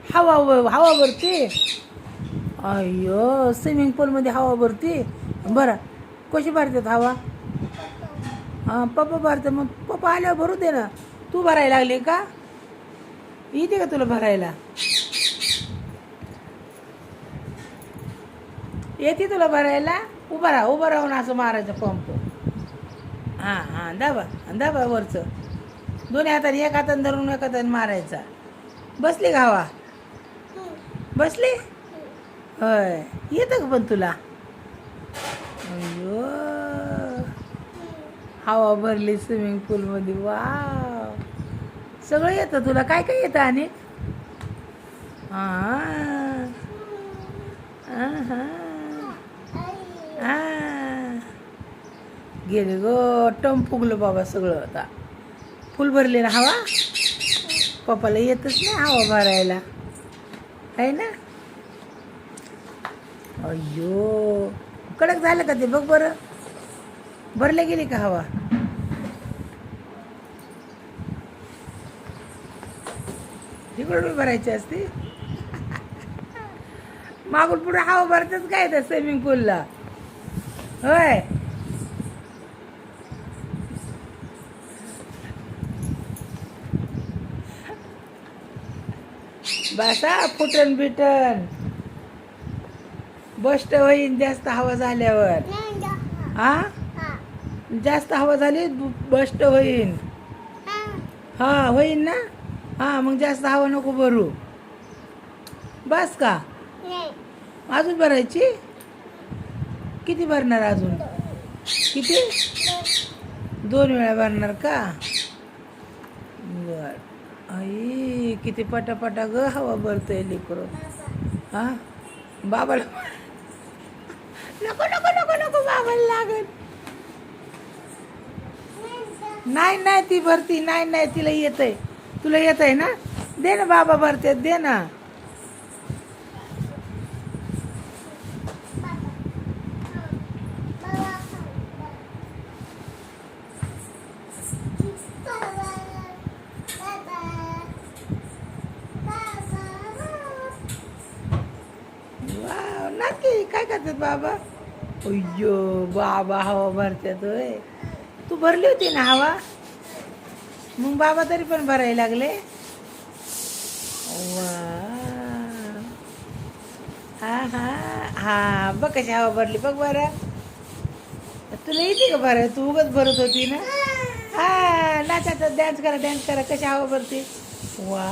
हवा हवा भरते. अय्यो स्विमिंग पूलमध्ये हवा भरते. बरं कशी भरतात हवा? हां पप्पा भरते. मग पप्पा आल्यावर भरू दे ना. तू भरायला लागली का? येते का तुला भरायला? येते तुला भरायला? उभं राहून असं मारायचं पंप. हां हां दाबा दाबा वरचं. दोन्ही हाताने एक हाताने धरून एक हाताने मारायचा. बसली का हवा? बसली? होय येतं का पण तुला? अय्यो हवा भरली स्विमिंग पूलमध्ये. वाव सगळं येतं तुला. काय काय येतं? आणि हां हां हां गेले ग. टम फुगलं बाबा सगळं. आता फुल भरले ना हवा. पप्पाला येतच नाही हवा भरायला आहे ना. अय्यो कडक झालं का ते बघ बरं. भरले गेली का हवा? तिकडून मी भरायची असते. मागून पुढे हवा भरतच काय त्या स्विमिंग पूलला. होय बसा फुटन बिटन. बस्ट होईन जास्त हवा झाल्यावर. हा जास्त हवा झाली बस्ट होईन. हा होईन ना. हा मग जास्त हवा नको भरू. बस का अजून भरायची? किती भरणार अजून? किती? 2 वेळा भरणार का? बर. आई किती पटापटा ग हवा भरतोय लेकरं. हा बाबाला नको नको नको नको बाबाला लागल. नाही नाही ती भरती. नाही नाही तिला येत आहे. तुला येत आहे ना. दे ना बाबा भरते. दे ना. वाव नक्की काय करतात बाबा? अय्यो बाबा हवा भरतात होय. तू भरली होती ना हवा. मग बाबा तरी पण भरायला लागले. वा हा हा हा बघ कशी हवा भरली बघ बरं. तुला येते का भराय? तू उगाच भरत होती ना. हा नाचा डान्स करा कशी हवा भरते. वा